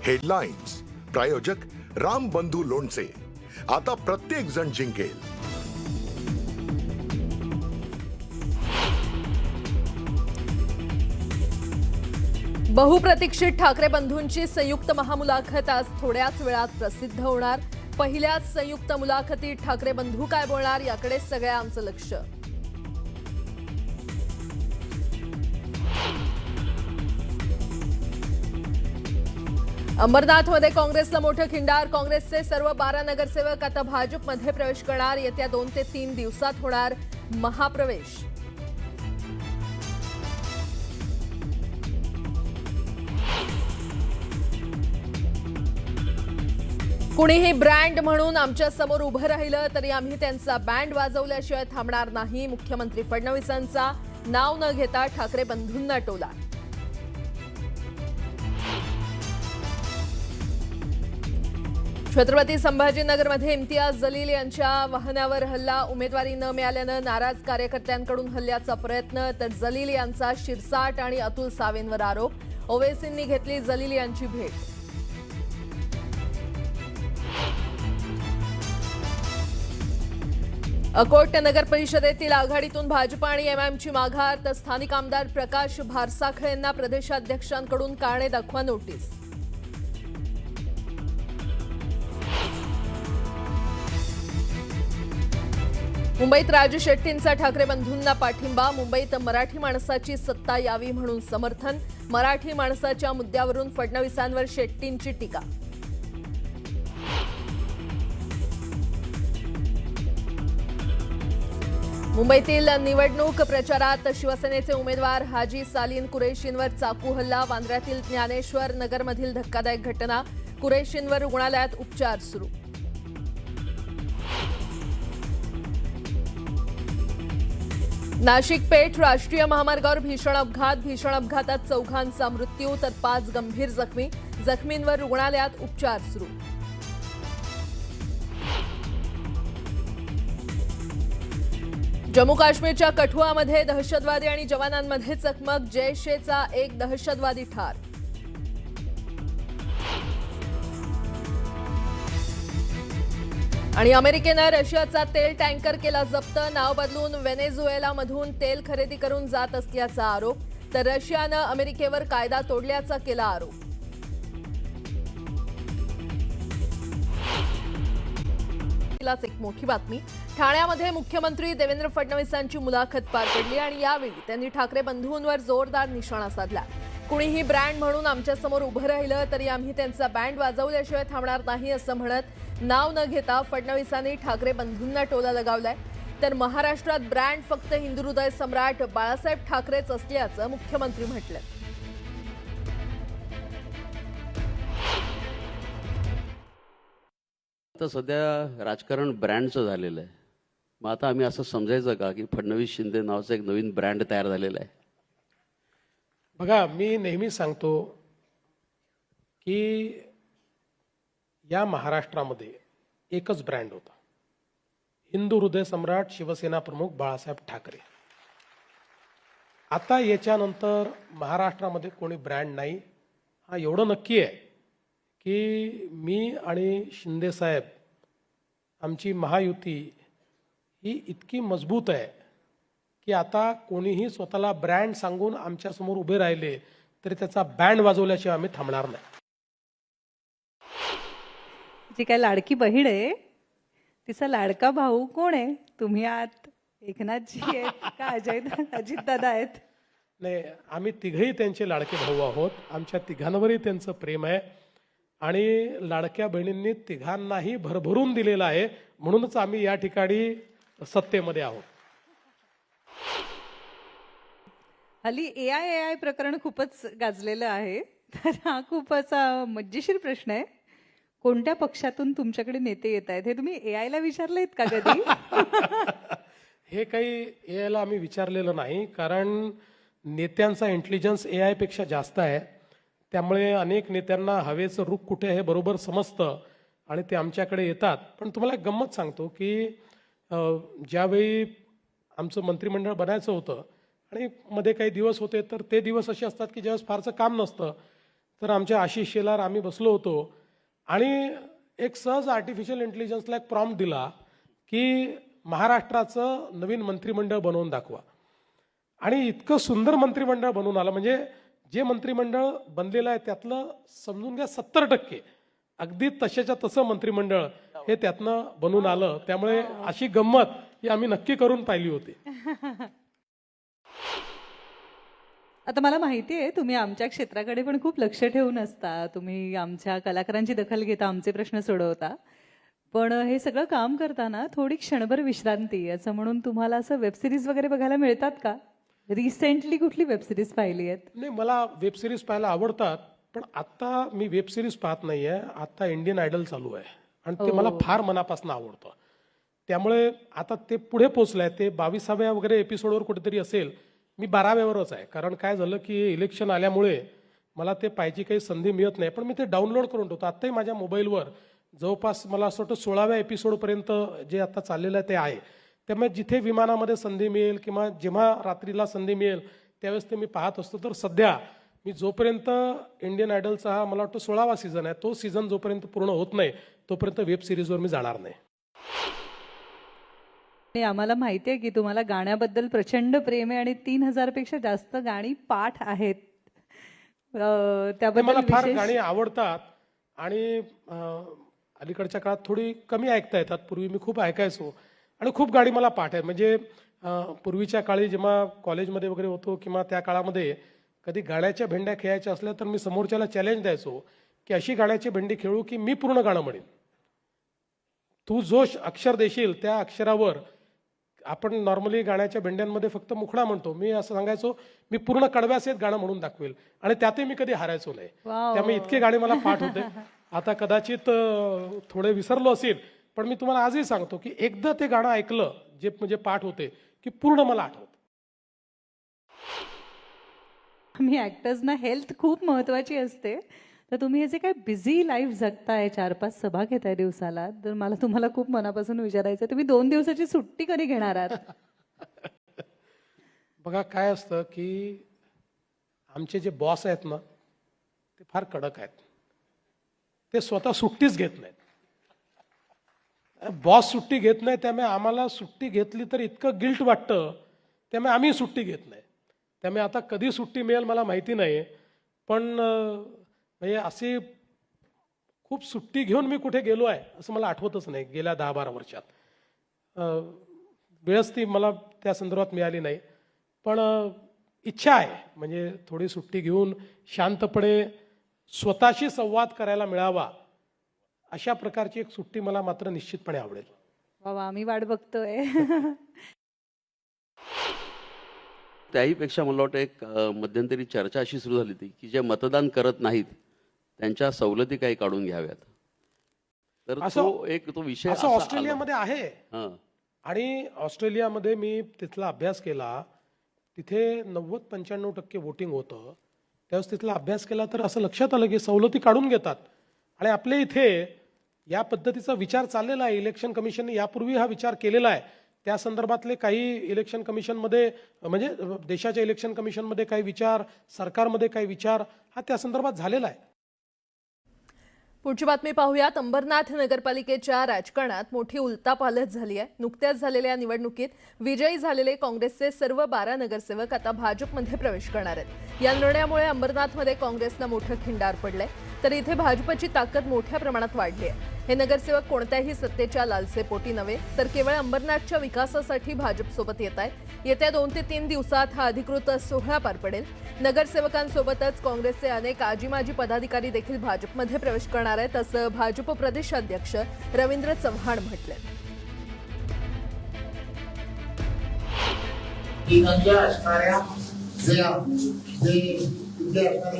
Headlines प्रायोजक राम बंधू लोणचे. आता प्रत्येक जण जिंकेल. बहुप्रतीक्षित ठाकरे बंधूंची संयुक्त महामुलाखत आज थोड्याच वेळात प्रसिद्ध होणार. पहिल्याच संयुक्त मुलाखतीत ठाकरे बंधू काय बोलणार याकडे सगळ्या आमचं लक्ष. अंबरनाथमध्ये काँग्रेसला मोठं खिंडार. काँग्रेसचे सर्व 12 नगरसेवक आता भाजपमध्ये प्रवेश करणार. येत्या 2 ते 3 दिवसात होणार महाप्रवेश. कुणीही ब्रँड म्हणून आमच्या समोर उभं राहिलं तरी आम्ही त्यांचा बँड वाजवल्याशिवाय थांबणार नाही. मुख्यमंत्री फडणवीसांचा नाव न घेता ठाकरे बंधूंना टोला. छत्रपती संभाजीनगरमध्ये इम्तियाज जलील यांच्या वाहनावर हल्ला. उमेदवारी न मिळाल्यानं नाराज कार्यकर्त्यांकडून हल्ल्याचा प्रयत्न. तर जलील यांचा शिरसाट आणि अतुल सावेंवर आरोप. ओवेसींनी घेतली जलील यांची भेट. अकोट नगर परिषदेतील आघाडीतून भाजप आणि एमआयएमची माघार. तर स्थानिक आमदार प्रकाश भारसाखळे यांना प्रदेशाध्यक्षांकडून कारणे दाखवा नोटीस. मुंबईत राजू शेट्टींचा ठाकरे बंधूंना पाठिंबा. मुंबईत मराठी माणसाची सत्ता यावी म्हणून समर्थन. मराठी माणसाच्या मुद्द्यावरून फडणवीसांवर शेट्टींची टीका. मुंबईतील निवडणूक प्रचारात शिवसेनेचे उमेदवार हाजी सालीन कुरेशींवर चाकू हल्ला. वांद्र्यातील ज्ञानेश्वर नगरमधील धक्कादायक घटना. कुरेशींवर रुग्णालयात उपचार सुरू. नाशिक पेठ राष्ट्रीय महामार्गावर भीषण अपघात. भीषण अपघातात 4 मृत्यू तर 5 गंभीर जखमी. जखमींवर रुग्णालयात उपचार सुरू. जम्मू काश्मीरच्या कठुआमध्ये दहशतवादी आणि जवानांमध्ये चकमक. जैश-ए-चा एक दहशतवादी ठार. आणि अमेरिकेनं रशियाचा तेल टँकर केला जप्त. नाव बदलून व्हेनेझुएलामधून तेल खरेदी करून जात असल्याचा आरोप. तर रशियानं अमेरिकेवर कायदा तोडल्याचा केला आरोप. एक मोठी बातमी. ठाण्यामध्ये मुख्यमंत्री देवेंद्र फडणवीसांची मुलाखत पार पडली आणि यावेळी त्यांनी ठाकरे बंधूंवर जोरदार निशाणा साधला. कुणीही ब्रँड म्हणून आमच्या समोर उभं राहिलं तरी आम्ही त्यांचा बँड वाजवल्याशिवाय थांबणार नाही असं म्हणत नाव न घेता फडणवीसांनी ठाकरे बंधूंना टोला लगावलाय. तर महाराष्ट्रात ब्रँड फक्त हिंदुहृदय सम्राट बाळासाहेब ठाकरेच असल्याचं मुख्यमंत्री म्हटलं. आता सध्या राजकारण ब्रँडचं झालेलं आहे. मग आता आम्ही असं समजायचं का की फडणवीस शिंदे नावाचा एक नवीन ब्रँड तयार झालेला आहे? बघा, मी नेहमी सांगतो की या महाराष्ट्रामध्ये एकच ब्रँड होता, हिंदू हृदय सम्राट शिवसेना प्रमुख बाळासाहेब ठाकरे. आता याच्यानंतर महाराष्ट्रामध्ये कोणी ब्रँड नाही. हा एवढं नक्की आहे की मी आणि शिंदे साहेब आमची महायुती ही इतकी मजबूत आहे की आता कोणीही स्वतःला ब्रँड सांगून आमच्यासमोर उभे राहिले तरी त्याचा बँड वाजवल्याशिवाय आम्ही थांबणार नाही. जी काय लाडकी बहीण आहे तिचा लाडका भाऊ कोण आहे? तुम्ही आहात, एकनाथजी आहेत का अजितदादा आहेत? नाही, आम्ही तिघही त्यांचे लाडके भाऊ आहोत. आमच्या तिघांवरही त्यांचं प्रेम आहे आणि लाडक्या बहिणींनी तिघांनाही भरभरून दिलेलं आहे. म्हणूनच आम्ही या ठिकाणी सत्तेमध्ये आहोत. हल्ली एआय प्रकरण खूपच गाजलेलं आहे. तर हा खूप असा मज्जेशीर प्रश्न आहे. कोणत्या पक्षातून तुमच्याकडे नेते येत आहेत हे तुम्ही एआयला विचारलेत का कधी? हे काही एआयला आम्ही विचारलेलं नाही, कारण नेत्यांचा इंटेलिजन्स एआय पेक्षा जास्त आहे. त्यामुळे अनेक नेत्यांना हवेचं रुख कुठे आहे बरोबर समजतं आणि ते आमच्याकडे येतात. पण तुम्हाला एक गंमत सांगतो की ज्यावेळी आमचं मंत्रिमंडळ बनायचं होतं आणि मध्ये काही दिवस होते तर ते दिवस असे असतात की ज्यावेळेस फारसं काम नसतं, तर आमच्या आशिष शेलार आम्ही बसलो होतो आणि एक सहज आर्टिफिशियल इंटेलिजन्सला एक प्रॉम्प्ट दिला की महाराष्ट्राचं नवीन मंत्रिमंडळ बनवून दाखवा. आणि इतकं सुंदर मंत्रिमंडळ बनवून आलं, म्हणजे जे मंत्रिमंडळ बनलेलं आहे त्यातलं समजून घ्या 70% अगदी तशाच्या तसं मंत्रिमंडळ हे त्यातनं बनून आलं. त्यामुळे अशी गंमत ही आम्ही नक्की करून पाहिली होती. आता मला माहिती आहे तुम्ही आमच्या क्षेत्राकडे पण खूप लक्ष ठेवून असता, तुम्ही आमच्या कलाकारांची दखल घेता, आमचे प्रश्न सोडवता. पण हे सगळं काम करताना थोडी क्षणभर विश्रांती असं म्हणून तुम्हाला असं वेबसिरीज वगैरे बघायला मिळतात का? रिसेंटली कुठली वेबसिरीज पाहिली आहेत? नाही, मला वेबसिरीज पाहायला आवडतात, पण आता मी वेबसिरीज पाहत नाही आहे. आता इंडियन आयडल चालू आहे आणि ते मला फार मनापासून आवडतं. त्यामुळे आता ते पुढे पोचलंय, ते 22व्या वगैरे एपिसोडवर कुठेतरी असेल. मी 12व्यावरच आहे, कारण काय झालं की इलेक्शन आल्यामुळे मला ते पाहायची काही संधी मिळत नाही. पण मी ते डाउनलोड करून ठेवतो. आत्ताही माझ्या मोबाईलवर जवळपास मला असं वाटतं 16व्या एपिसोडपर्यंत जे आता चाललेलं आहे ते आहे. त्यामुळे जिथे विमानामध्ये संधी मिळेल किंवा जेव्हा रात्रीला संधी मिळेल त्यावेळेस ते मी पाहत असतो. तर सध्या मी जोपर्यंत इंडियन आयडलचा हा मला वाटतं 16वा सीझन आहे, तो सीझन जोपर्यंत पूर्ण होत नाही तोपर्यंत वेब सिरीजवर मी जाणार नाही. आणि आम्हाला माहिती आहे की तुम्हाला गाण्याबद्दल प्रचंड प्रेम आहे आणि 3000 पेक्षा जास्त गाणी पाठ आहेत. त्याबद्दल मला फार विशेष गाणी आवडतात आणि अलीकडच्या काळात थोडी कमी ऐकता येतात. पूर्वी मी खूप ऐकायचो आणि खूप गाणी मला पाठ आहेत. म्हणजे पूर्वीच्या काळी जेव्हा कॉलेजमध्ये वगैरे होतो किंवा त्या काळामध्ये कधी गाण्याच्या भेंड्या खेळायच्या असल्या तर मी समोरच्याला चॅलेंज द्यायचो की अशी गाण्याची भेंडी खेळू की मी पूर्ण गाणं म्हणेन. तू जो अक्षर देशील त्या अक्षरावर, आपण नॉर्मली गाण्याच्या भेंड्यांमध्ये फक्त मुखडा म्हणतो, मी असं सांगायचो मी पूर्ण कडव्यासहित गाणं म्हणून दाखवेल आणि त्यातही मी कधी हारायचो नाही. त्यामुळे इतके गाणे मला पाठ होते. आता कदाचित थोडे विसरलो असेल, पण मी तुम्हाला आजही सांगतो की एकदा ते गाणं ऐकलं जे म्हणजे पाठ होते की पूर्ण मला आठवतं. मी ऍक्टर्सना हेल्थ खूप महत्वाची असते, तर तुम्ही हे जे काय बिझी लाईफ जगताय, 4-5 सभा घेताय दिवसाला, तर मला तुम्हाला खूप मनापासून विचारायचं, तुम्ही 2 दिवसाची सुट्टी कधी घेणार आहात? बघा काय असतं की आमचे जे बॉस आहेत ना ते फार कडक आहेत. ते स्वतः सुट्टीच घेत नाहीत. बॉस सुट्टी घेत नाही, त्यामुळे आम्हाला सुट्टी घेतली तर इतकं गिल्ट वाटतं, त्यामुळे आम्ही सुट्टी घेत नाही. त्यामुळे आता कधी सुट्टी मिळेल मला माहिती नाही, पण म्हणजे अशी खूप सुट्टी घेऊन मी कुठे गेलो आहे असं मला आठवतच नाही गेल्या 10-12 वर्षात. वेळच ती मला त्या संदर्भात मिळाली नाही, पण इच्छा आहे म्हणजे थोडी सुट्टी घेऊन शांतपणे स्वतःशी संवाद करायला मिळावा अशा प्रकारची एक सुट्टी मला मात्र निश्चितपणे आवडेल. वा, आम्ही वाट बघतोय. त्याहीपेक्षा मला वाटतं एक मध्यंतरी चर्चा अशी सुरू झाली होती की जे मतदान करत नाहीत त्यांच्या सवलती काही काढून घ्याव्यात. तर तो विषय असं ऑस्ट्रेलियामध्ये आहे. हां, आणि ऑस्ट्रेलियामध्ये मी तिथला अभ्यास केला, तिथे 90-95% वोटिंग होतं. त्यावेळेस तिथला अभ्यास केला तर असं लक्षात आलं की सवलती काढून घेतात. आणि आपल्या इथे या पद्धतीचा विचार चाललेला आहे. इलेक्शन कमिशनने यापूर्वी हा विचार केलेला आहे. त्या संदर्भातले काही इलेक्शन कमिशनमध्ये म्हणजे देशाच्या इलेक्शन कमिशनमध्ये काही विचार, सरकारमध्ये काही विचार हा त्या संदर्भात झालेला आहे. पुढची बातमी पाहूयात. अंबरनाथ नगरपालिकेच्या राजकारणात मोठी उलथापालथ झाली आहे. नुकत्याच झालेल्या निवडणुकीत विजयी झालेले काँग्रेसचे सर्व 12 नगरसेवक आता भाजपमध्ये प्रवेश करणार आहेत. या निर्णयामुळे अंबरनाथमध्ये काँग्रेसला मोठं खिंडार पडलंय, तर इथे भाजपची ताकद मोठ्या प्रमाणात वाढली आहे. हे नगरसेवक कोणत्याही सत्तेच्या लालसेपोटी नव्हे, तर केवळ अंबरनाथच्या विकासासाठी भाजपसोबत येत आहेत. येत्या 2 ते 3 दिवसात हा अधिकृत सोहळा पार पडेल. नगरसेवकांसोबतच काँग्रेसचे अनेक आजी-माजी पदाधिकारी देखील भाजपमध्ये प्रवेश करणार आहेत, असं भाजप प्रदेशाध्यक्ष रवींद्र चव्हाण म्हटले.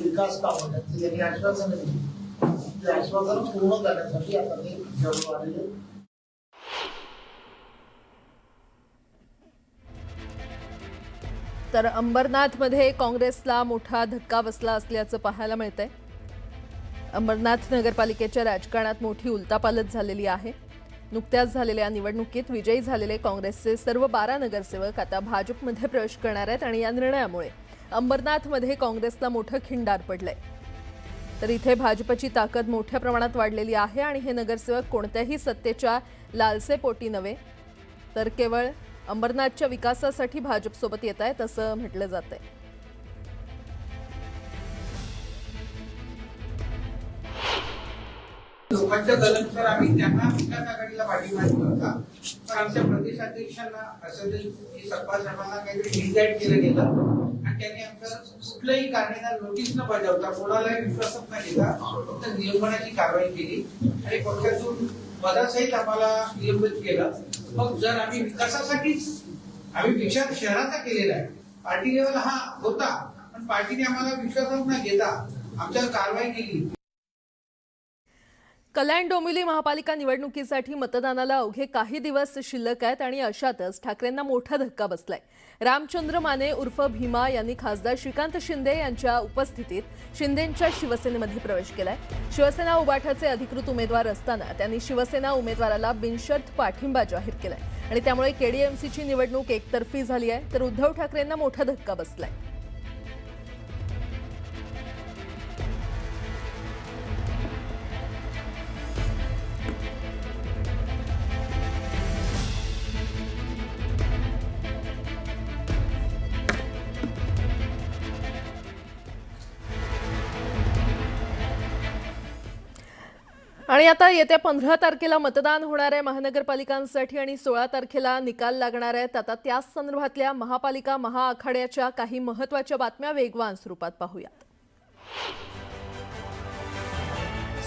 विकास कामं त्यांनी आश्वासन पूर्ण करण्यासाठी आपण हे जरूर आलेले. तर अंबरनाथमध्ये काँग्रेसला मोठा धक्का बसला असल्याचं पाहायला मिळतंय. अंबरनाथ नगरपालिकेच्या राजकारणात मोठी उलथापालथ झालेली आहे. नुकत्याच झालेल्या निवडणुकीत विजयी झालेले काँग्रेसचे सर्व 12 नगरसेवक आता भाजपमध्ये प्रवेश करणार आहेत आणि या निर्णयामुळे अंबरनाथमध्ये काँग्रेसला मोठं खिंडार पडलंय. तर इथे भाजपची ताकद मोठ्या प्रमाणात वाढलेली आहे आणि हे नगरसेवक कोणत्याही सत्तेच्या लालसेपोटी नव्हे तर केवळ अंबरनाथच्या विकासासाठी भाजपसोबत येत आहेत असं म्हटलं जातंय. लोकांच्या दलानुसार आम्ही त्यांना विकास आघाडीला पाठिंबा दिला होता, पण आमच्या प्रदेशाध्यक्षांना असं की सपकाळ साहेबांना काहीतरी डिसाईड केलं गेलं आणि त्यांनी आमचं कुठलंही कारणेदार नोटीस न बजावता कोणालाही विश्वासात न घेता फक्त निलंबनाची कारवाई केली आणि पक्षातून पदासहित आम्हाला निलंबित केलं. मग जर आम्ही विकासासाठीच आम्ही विचार शहराचा केलेला आहे, पार्टी लेवल हा होता, पण पार्टीने आम्हाला विश्वासात न घेता आमच्यावर कारवाई केली. कल्याण डोंबिवली महापालिका निवडणुकीसाठी मतदानाला अवघे काही दिवस शिल्लक आहेत आणि अशातच ठाकरेंना मोठा धक्का बसलाय. रामचंद्र माने उर्फ भीमा यांनी खासदार श्रीकांत शिंदे यांच्या उपस्थितीत शिंदेंच्या शिवसेनेमध्ये प्रवेश केलाय. शिवसेना उबाठाचे अधिकृत उमेदवार असताना त्यांनी शिवसेना उमेदवाराला बिनशर्त पाठिंबा जाहीर केलाय आणि त्यामुळे केडीएमसीची निवडणूक एकतर्फी झाली आहे तर उद्धव ठाकरेंना मोठा धक्का बसलाय. आणि आता येत्या 15 तारखेला मतदान होणार आहे महानगरपालिकांसाठी आणि 16 तारखेला निकाल लागणार आहेत. आता त्याच संदर्भातल्या महापालिका महाआखाड्याच्या काही महत्त्वाच्या बातम्या वेगवान स्वरूपात पाहूयात.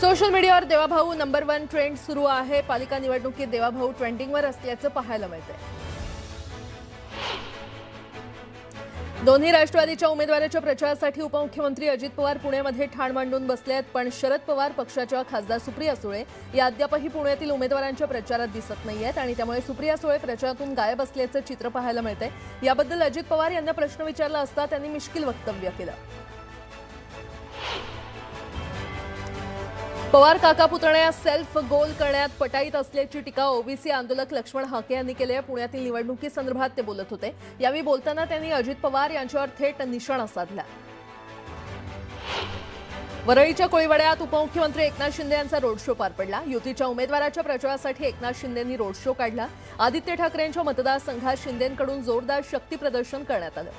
सोशल मीडियावर देवाभाऊ नंबर 1 ट्रेंड सुरू आहे. पालिका निवडणुकीत देवाभाऊ ट्रेंडिंगवर असल्याचं पाहायला मिळतंय. दोन्ही राष्ट्रवादीच्या उमेदवाराच्या प्रचारासाठी उपमुख्यमंत्री अजित पवार पुण्यामध्ये ठाण मांडून बसले आहेत, पण शरद पवार पक्षाच्या खासदार सुप्रिया सुळे या अद्यापही पुण्यातील उमेदवारांच्या प्रचारात दिसत नाहीयेत आणि त्यामुळे सुप्रिया सुळे प्रचारातून गायब असल्याचं चित्र पाहायला मिळतंय. याबद्दल अजित पवार यांना प्रश्न विचारला असता त्यांनी मिश्किल वक्तव्य केलं. पवार काका पुतण्या सेल्फ गोल करण्यात पटाईत असल्याची टीका ओबीसी आंदोलक लक्ष्मण हाके यांनी केली आहे. पुण्यातील निवडणुकीसंदर्भात ते बोलत होते. यावेळी बोलताना त्यांनी अजित पवार यांच्यावर थेट निशाणा साधला. वरळीच्या कोळीवाड्यात उपमुख्यमंत्री एकनाथ शिंदे यांचा रोड शो पार पडला. युतीच्या उमेदवाराच्या प्रचारासाठी एकनाथ शिंदेंनी रोड शो काढला. आदित्य ठाकरेंच्या मतदारसंघात शिंदेंकडून जोरदार शक्ती प्रदर्शन करण्यात आलं.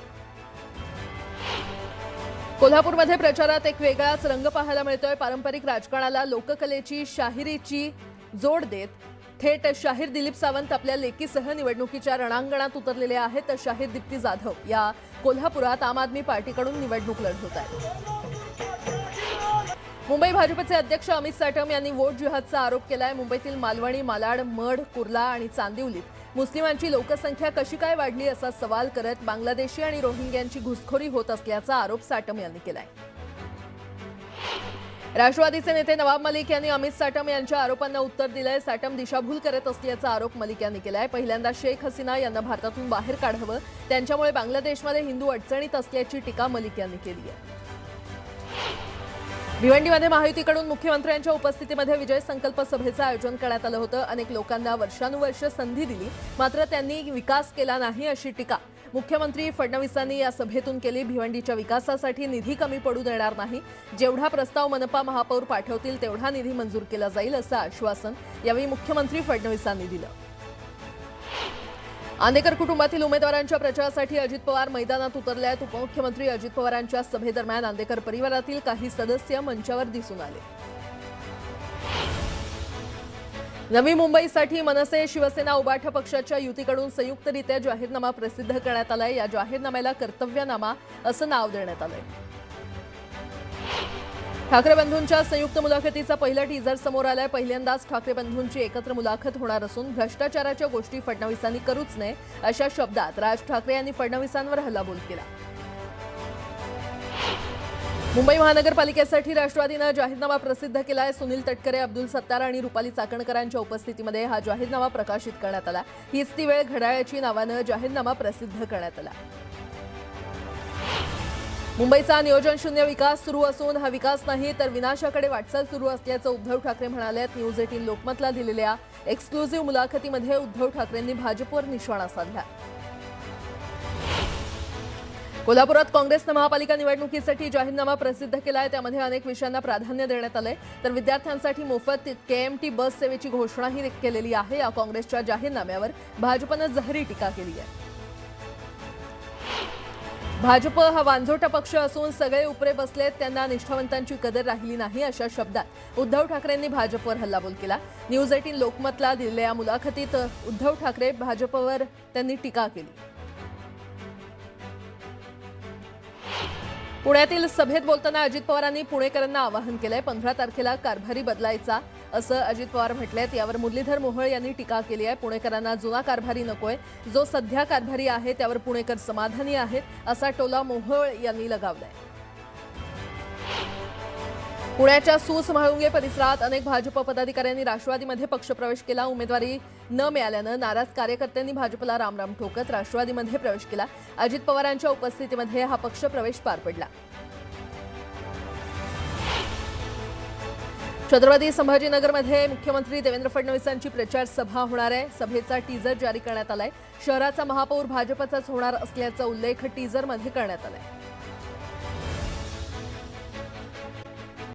कोल्हापूरमध्ये प्रचारात एक वेगळाच रंग पाहायला मिळतोय. पारंपरिक राजकारणाला लोककलेची शाहिरीची जोड देत थेट शाहीर दिलीप सावंत आपल्या लेकीसह निवडणुकीच्या रणांगणात उतरलेले आहेत. तर शाहीर दीप्ती जाधव या कोल्हापुरात आम आदमी पार्टीकडून निवडणूक लढवत आहेत. मुंबई भाजपचे अध्यक्ष अमित साटम यांनी वोट जिहादचा आरोप केलाय. मुंबईतील मालवणी, मालाड, मढ, कुर्ला आणि चांदिवलीत मुस्लिमांची लोकसंख्या कशी काय वाढली असा सवाल करत बांगलादेशी आणि रोहिंग्यांची घुसखोरी होत असल्याचा आरोप साटम यांनी केलाय. राष्ट्रवादीचे नेते नवाब मलिक यांनी अमित साटम यांच्या आरोपांना उत्तर दिलंय. साटम दिशाभूल करत असल्याचा आरोप मलिक यांनी केलाय. पहिल्यांदा शेख हसीना यांना भारतातून बाहेर काढावं, त्यांच्यामुळे बांगलादेशमध्ये हिंदू अडचणीत असल्याची टीका मलिक यांनी केली आहे. भिवंडीमध्ये महायुतीकडून मुख्यमंत्र्यांच्या उपस्थितीमध्ये विजय संकल्प सभेचं आयोजन करण्यात आलं होतं. अनेक लोकांना वर्षानुवर्ष संधी दिली, मात्र त्यांनी विकास केला नाही अशी टीका मुख्यमंत्री फडणवीसांनी या सभेतून केली. भिवंडीच्या विकासासाठी निधी कमी पडू देणार नाही. जेवढा प्रस्ताव मनपा महापौर पाठवतील तेवढा निधी मंजूर केला जाईल असं आश्वासन यावेळी मुख्यमंत्री फडणवीसांनी दिलं. आंदेकर कुटुंबातील उमेदवारांच्या प्रचारासाठी अजित पवार मैदानात उतरले आहेत. उपमुख्यमंत्री अजित पवारांच्या सभेदरम्यान आंदेकर परिवारातील काही सदस्य मंचावर दिसून आले. नवी मुंबईसाठी मनसे शिवसेना उबाठा पक्षाच्या युतीकडून संयुक्तरित्या जाहीरनामा प्रसिद्ध करण्यात आलाय. या जाहीरनाम्याला कर्तव्यनामा असं नाव देण्यात आलंय. ठाकरे बंधूंच्या संयुक्त मुलाखतीचा पहिला टीझर समोर आलाय. पहिल्यांदाच ठाकरे बंधूंची एकत्र मुलाखत होणार असून भ्रष्टाचाराच्या गोष्टी फडणवीसांनी करूच नये अशा शब्दात राज ठाकरे यांनी फडणवीसांवर हल्लाबोल केला. मुंबई महानगरपालिकेसाठी राष्ट्रवादीनं जाहीरनामा प्रसिद्ध केलाय. सुनील तटकरे, अब्दुल सत्तार आणि रुपाली चाकणकरांच्या उपस्थितीमध्ये हा जाहीरनामा प्रकाशित करण्यात आला. हीच ती वेळ घड्याळाची नावानं जाहीरनामा प्रसिद्ध करण्यात आला. मुंबईचा नियोजन शून्य विकास सुरू असून हा विकास नाही तर विनाशाकडे वाटचाल सुरू असल्याचं उद्धव ठाकरे म्हणाले. न्यूज 18 लोकमतला दिलेल्या एक्सक्लुझिव्ह मुलाखतीमध्ये उद्धव ठाकरेंनी भाजपवर निशाणा साधला. कोल्हापुरात काँग्रेसनं महापालिका निवडणुकीसाठी जाहीरनामा प्रसिद्ध केलाय. त्यामध्ये अनेक विषयांना प्राधान्य देण्यात आलंय, तर विद्यार्थ्यांसाठी मोफत KMT बस सेवेची घोषणाही केलेली आहे. या काँग्रेसच्या जाहीरनाम्यावर भाजपनं जहरी टीका केली आहे. भाजप हा वांझोटा पक्ष असून सगळे उपरे बसलेत, त्यांना निष्ठावंतांची कदर राहिली नाही, अशा शब्दात उद्धव ठाकरेंनी भाजपवर हल्लाबोल केला. न्यूज 18 लोकमतला दिलेल्या मुलाखतीत उद्धव ठाकरे भाजपवर त्यांनी टीका केली. पुण्यातील सभेत बोलताना अजित पवारांनी पुणेकरांना आवाहन केलंय. 15 तारखेला कारभारी बदलायचा असं अजित पवार म्हटलेत. यावर मुरलीधर मोहोळ यांनी टीका केली आहे. पुणेकरांना जुना कारभारी नकोय, जो सध्या कारभारी आहे त्यावर पुणेकर समाधानी आहेत, असा टोला मोहोळ यांनी लगावलाय. पुण्याच्या सूस म्हाळुंगे परिसरात अनेक भाजप पदाधिकाऱ्यांनी राष्ट्रवादीमध्ये पक्षप्रवेश केला. उमेदवारी न मिळाल्यानं नाराज कार्यकर्त्यांनी भाजपला रामराम ठोकत राष्ट्रवादीमध्ये प्रवेश केला. अजित पवारांच्या उपस्थितीमध्ये हा पक्षप्रवेश पार पडला. छत्रपती संभाजीनगरमध्ये मुख्यमंत्री देवेंद्र फडणवीसांची प्रचार सभा होणार आहे. सभेचा टीजर जारी करण्यात आलाय. शहराचा महापौर भाजपचाच होणार असल्याचा उल्लेख टीजरमध्ये करण्यात आलाय.